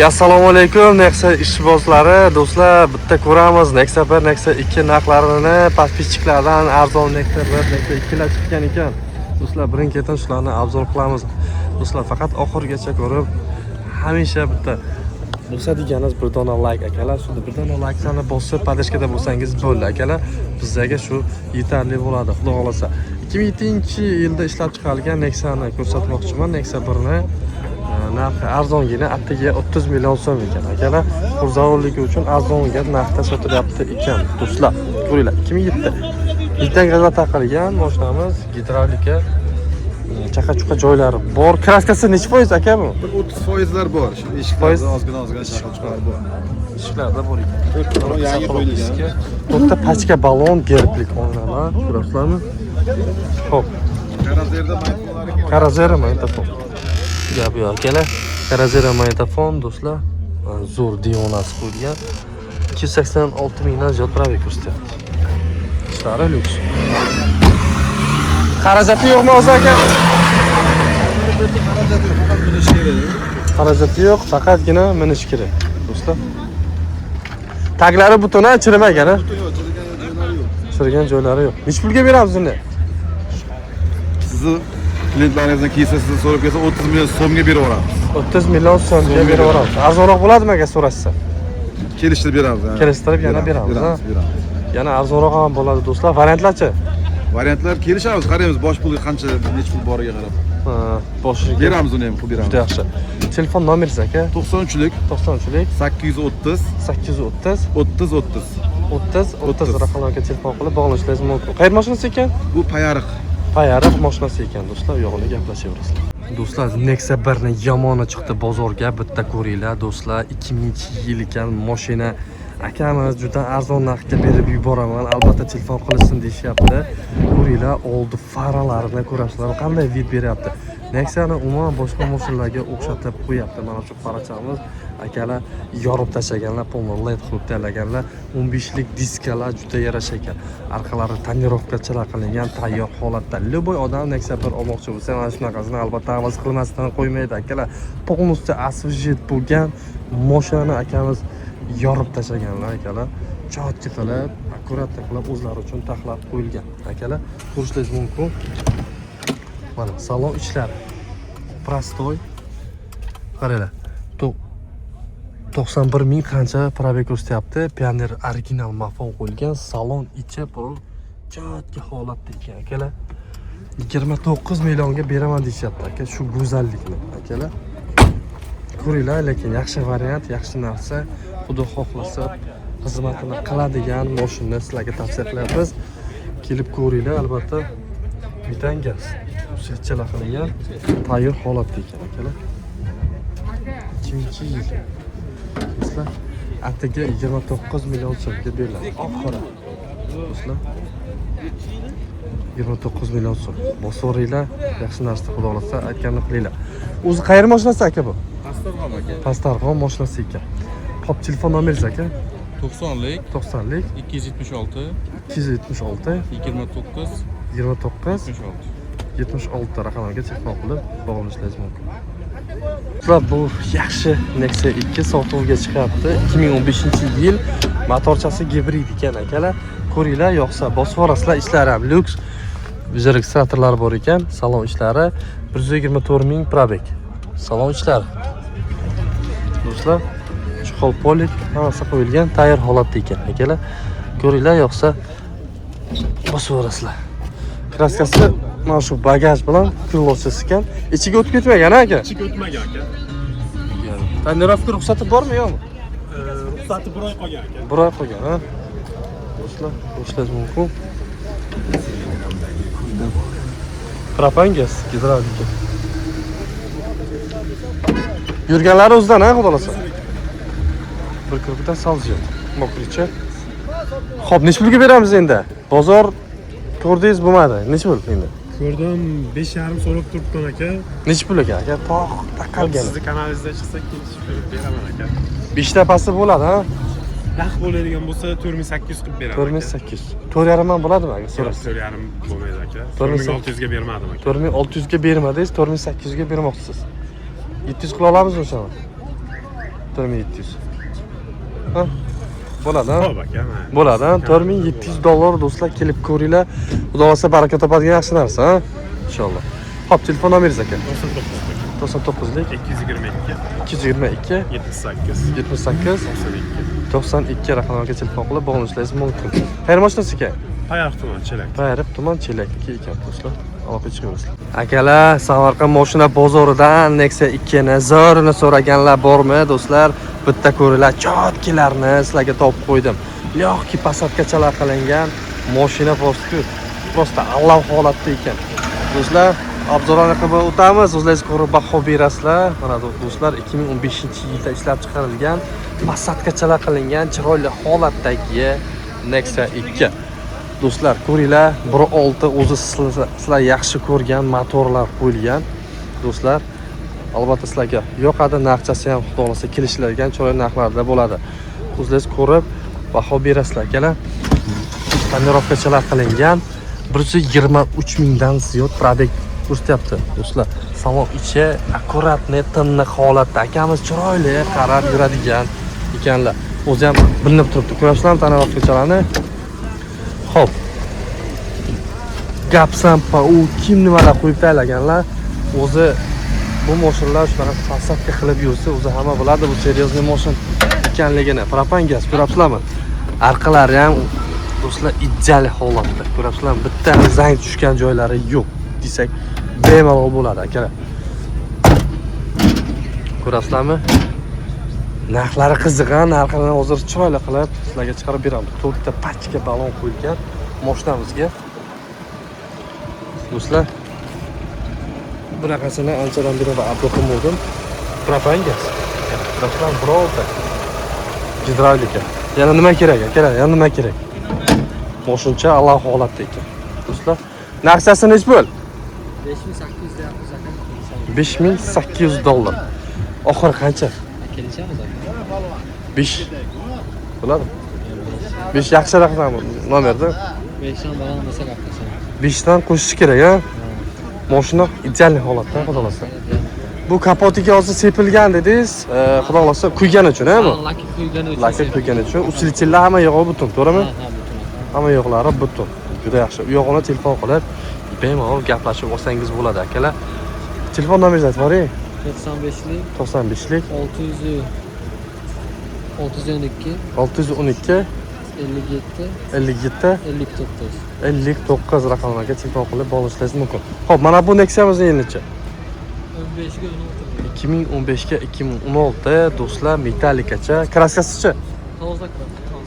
Assalomu alaykum Nexia ishbozlari, do'stlar, bitta ko'ramiz Nexia 1, Nexia 2 narxlarini podpisчикларdan arzon Nexia 1, Nexia 2 lar chiqqan ekan. Do'stlar, birin-ketin shularni obzor qilamiz. Do'stlar, faqat oxirigacha ko'rib, hamisha bitta bo'lsa deganingiz bir dona like akalar, shunda bir dona like'ni bosib podeshkada bo'lsangiz bo'ldi akalar. Bizga shu yetarli bo'ladi, xudo xolasa. 2007-yilda ishlab chiqarilgan Nexia'ni ko'rsatmoqchiman. Nexia 1ni narxi arzongina attiga 30 million so'm ekan akalar. Xurzavurligi uchun arzonga narxda sotilyapti ekan. Do'stlar, ko'ringlar, 2007dan gazda taqilgan mashinamiz, gidravlika, chaqa-chuqa joylari bor. Kraskasi necha foiz aka bu? 30%lar bor. Eshiklarda ozgina chaqa-chuqalar bor. Eshiklarda bor ekan. Yangi qo'yilgan. To'rtta pachka balon gerblik o'ynalar, ko'rasizlarmi? Xo'p. Karazera magnitofon. Gap yo'q akalar. Karazera magnitofon do'stlar. Zo'r dionasi qo'yilgan. 286 mingdan ziyod probeg ko'rsatyapti. Ishlari lyuks. Xarajati yo'qmi o'zi aka? Xarajati yo'q, faqatgina minish kerak do'stlar. Taglari butun chirimagan, ha? Chirigan joylari yo'q. Nech pulga beramiz uni? Sizni klientlaringizdan kelsa, sizdan so'rab kelsa 30 million so'mga berib yuboramiz. 30 million so'mga berib yuboramiz. Arzonroq bo'ladimi aka so'rashsa? Kelishtirib beramiz. Kelishtirib yana beramiz. Yana arzonroq ham bo'ladi do'stlar. Variantlarchi? Variantlar kelishamiz, qaraymiz bosh puli qancha, nech pul boriga qarab. Boshiga beramiz uni ham, qilib beramiz. Juda yaxshi. Telefon nomeringiz aka? 93lik 830 30 raqamlarga telefon qilib bog'lanishingiz mumkin. Qayerda mashinasi ekan? Bu Payariq mashinasi ekan do'stlar, u yog'ini gaplashaverasizlar. Do'stlar, Nexia 1 ni yomoni chiqdi bozorga, bitta ko'ringlar do'stlar. 2000-yil ekan mashina. Akamiz juda arzon narxga berib yuboraman. Albatta telefon qilsin deyishyapti. Ko'ringlar, oldi faralarini ko'rasizlar, qanday vid beryapti. Nexia'ni umuman boshqa mashinalarga o'xshatib qo'yapti. Mana shu farachamiz akalar yorib tashlaganlar, polni led qilib tayyorlaganlar. 15lik diskalar juda yarasha ekan. Orqalari tonirovkachalar qilingan, tayyor holatda. Любой odam Nexia 1 olmoqchi bo'lsa, mana shunaqasini albatta havas qilmasdan qo'ymaydi akalar. Polностью освежит bo'lgan mashinani akamiz yorib tashlaganlar akalar. Chotki qilib, akkuratli qilib o'zlari uchun taxlab qo'yilgan akalar. Ko'rishingiz mumkin. Mana salon ishlari prostoy. Qaranglar. 91 ming qancha probeg ko'rsatyapti. Pioneer original mafon qo'yilgan, salon ichi pul chotki holatda ekan akalar. 29 millionga beraman deyapti aka shu go'zallikni akalar. Ko'ringlar, lekin yaxshi variant, yaxshi narsa. Xudo xohlasa xizmatini qiladigan mashina sizlarga tavsiya qilamiz. Kelib ko'ringlar, albatta mitangaz. Setchalar qilingan, tayyor holatda ekan akalar. 2000-yil. Do'stlar, attiga 29 million so'mga beriladi. Oxiri. Do'stlar, 29 million so'm. Bosoringlar, yaxshi narsa xudo xolasa aytganini qilinglar. O'zi qayer mashinasi aka bu? Pastarg'om aka. Pastarg'om mashinasi ekan. Hop, telefon nomeringiz aka? 90lik 276 29 76 raqamlarga telefon qilib bog'lanishingiz mumkin. Do'stlar, bu yaxshi Nexia 2 sotuvga chiqyapti. 2015-yil, motorchasi gibrid ekan akalar. Ko'ringlar, yo'qsa bosib olasizlar, ishlari ham lyuks. Vizer registratorlari bor ekan, salon ishlari 124 ming probeg. Salon ishlari. Do'stlar, chexol polik hammasi qo'yilgan, tayyor holatda ekan akalar. Ko'ringlar, yo'qsa bosib olasizlar. Kraskasi mana shu bagaj bilan krilosiz ekan. Ichiga o'tib ketmagan aka? Ichiga o'tmagan aka. Tonirovka ruxsati bormi yo'qmi? Ruxsati 1 oy qolgan aka. 1 oy qolgan, ha? Do'stlar, ko'rishingiz mumkin. Propan gaz, gidravlika. Yurganlari o'zidan, ha, xudo xolasa. Bir kirbidan salziyat, mokricha. Xo'p, nech pulga beramiz endi? Bozor ko'rdingiz bo'lmadi. Nech pul endi? Ko'rdim, 5,5 so'rab turibman aka. Nech pul aka? Aka tog' taqalgan. Sizni kanalingizda chiqsa kelishib beraman aka. 5 ta pasti bo'ladi, ha? Naq bo'ladigan bo'lsa 4800 qilib beraman. 4800. 4,5 man bo'ladimi aka? So'rasiz. 4,5 bo'lmaydi aka. 4600 ga bermadim aka. 4600 ga bermadingiz, 4800 ga bermoqchisiz. 700 qila olamizmi o'shani? 4700. Ha? Bo'ladi, ha? Ho'p aka, mana. Bo'ladi, ha? $4700 do'stlar, kelib ko'ringlar. Xudo xolasa baraka topadigan yaxshi narsa, ha? Inshaalloh. Xo'p, telefon nomeringiz aka. 99lik 222 222 78 78 92 92 raqamlarga telefon qilib bog'lanishingiz mumkin. Qayerda mashinasi ekan? Payariq tuman Chelak. Payariq tuman Chelakniki ekan do'stlar. Aloqa chiqaverasizlar. Akalar, Samarqand mashina bozoridan Nexia 2 ni zo'rini so'raganlar bormi do'stlar? Bitta ko'ringlar, chotkilarni sizlarga topib qo'ydim. Lyoqki Passatgachalar qilingan mashina prosta Alloh holatda ekan. Do'stlar, obzorlarni qilib o'tamiz, o'zlaringiz ko'rib baho berasizlar. Mana do'stlar, 2015-yilda ishlab chiqarilgan Passatgachalar qilingan chiroyli holatdagi Nexia 2. Do'stlar, ko'ringlar, 1.6 o'zi sizlar yaxshi ko'rgan motorlar qo'yilgan. Do'stlar, albatta sizlarga yoqadi, narxchasi ham xudo xolasa kelishiladigan chiroyli narxlarda bo'ladi. O'zlaringiz ko'rib baho berasizlar. Akalar, tonirovkachalar qilingan 123 mingdan ziyod probeg ko'rsatyapti. Do'stlar, salon ichi akkuratniy, tiniq holatda. Akamiz chiroyli qarab yuradigan ekanlar. O'zi ham bilinib turibdi. Ko'rasizlarmi tonirovkachalarni? Xo'p. Gapsampa u kim nimalar qo'yib taylaganlar. O'zi bu mashinalar shunaqa falsafka qilib yursa, o'zi hamma biladi bu seryozni mashina ekanligini. Propan gaz ko'rasizlarmi? Arqalari ham do'stlar ideal holatda. Ko'rasizlarmi? Bitta zang tushgan joylari yo'q desak bemalol bo'ladi, akalar. Ko'rasizlarmi? Narxlari qiziqan, narxini hozir chiroyli qilib sizlarga chiqarib beramiz. To'rtta pachka balon qo'yilgan mashinamizga. Do'stlar, bunaqasini anchadan beri abdu qilmodim. Propan gaz. Do'stlar, birorta gidravlika. Yana nima kerak, akalar? Yana nima kerak? Moshincha Alloh holatda ekan. Do'stlar, narxasi nech bo'l? 5800 deyapmiz aka. $5800. Oxiri qancha? Kelishamiz aka. 5 bo'ladi. 5 yaxshi raqam nomerda. 5 dan balandasa gaplashamiz. 5 dan qo'shish kerak, ha? Mashina ideal holatda, xudo xolasa. Bu kapotiga hozir sepilgan dedingiz, xudo xolasa kuygan uchun, ha bu? Laki kuygani uchun. Laki kuygan uchun. Usilchilar hamma yog'i butun, to'g'rimi? Ha, butun. Hamma yo'qlari butun. Juda yaxshi. U yog'ini telefon qilib, bemalol gaplashib olsangiz bo'ladi, akalar. Telefon nomeringizni aytib boring. 95lik 95lik 612 612 57 57 59. 59 raqamlarga telefon qilib bog'lashingiz mumkin. Xo'p, mana bu Nexia'mizning yilicha 15 ga 16. 2015 ga 2016 do'stlar, metallikacha. Kraskasichi? Toza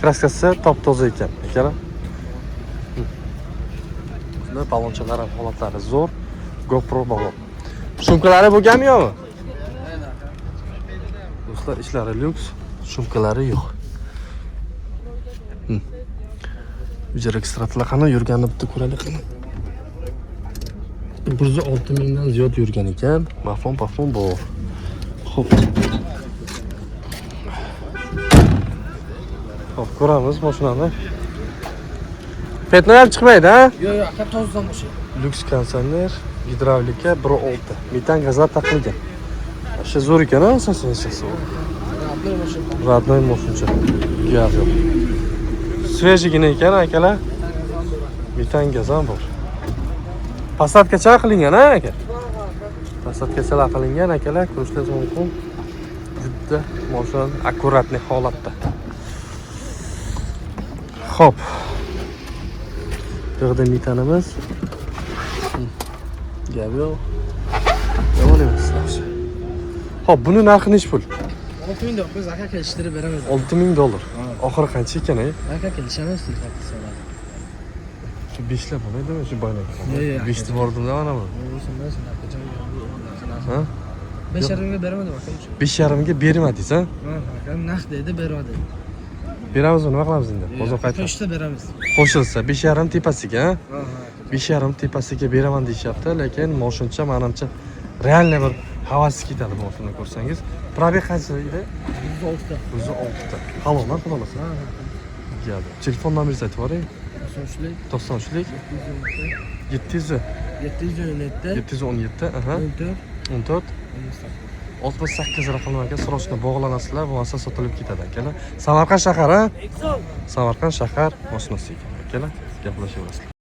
Kraskasi top-toza ekan, akalar. Bular balonchalar ham holatlari zo'r. GoPro balon. Shumkalari bo'lganmi yo'qmi? Do'stlar, ishlari lyuks, shumkalari yo'q. Ijara registratorlar qani yurganini bitta ko'raylik qani. 106 mingdan ziyod yurgan ekan. Mafhum bor. Xo'p. Xo'p, ko'ramiz mashinani. Petnoy ham chiqmaydi, ha? Yo'q, aka tozadan o'sha. Lyuks konditsioner, gidravlika 1.6. Metan gazlar taqilgan. O'sha zo'r ekan, ha, asosan eshasi. Radnoy moshincha. Gap yo'q. Svejigina ekan, akalar. Metan gaz ham bor. Passatgacha qilingan, ha, aka? Passatgachalar qilingan, akalar, ko'rishingiz mumkin. Juda mashina akkuratniy holatda. Xo'p. Yerda metanimiz. Gap yo'q. Yomon emas. Xo'p, buni narxi nech pul? 6000 deb biz aka kelishtirib beramiz. $6000. Oxiri qancha ekan, ey? Aka kelishamiz telefon qilsalar. Shu 5 lab bo'lmaydimi shu boylar? Yo'q. 5 ta bordim da mana bu. Ha? 5,5 ga bermadim aka. 5,5 ga bermadingiz, ha? Ha, aka naqd dedi, bermadi. Beramiz, nima qilamiz endi? Bozor qaytib. Qo'shta beramiz. Qo'shilsa 5,5 tepasiga, ha? Ha, 5,5 tepasiga beraman deyapti, lekin moshincha menimcha realniy bir havas ketadi bu moshina ko'rsangiz. Probeg qancha edi? 106 ta. 106 ta. Halollar xolasa. Ha, Gap. Telefon nomeringizni aytib boring. 93lik 93lik 700 717 717 aha 14 14 68 raqam aka, srochno bog'lanasizlar, bo'lmasa sotilib ketadi akalar. Samarqand shahar, ha? Samarqand shahar mashinasi ekan akalar. Gaplashaverasizlar.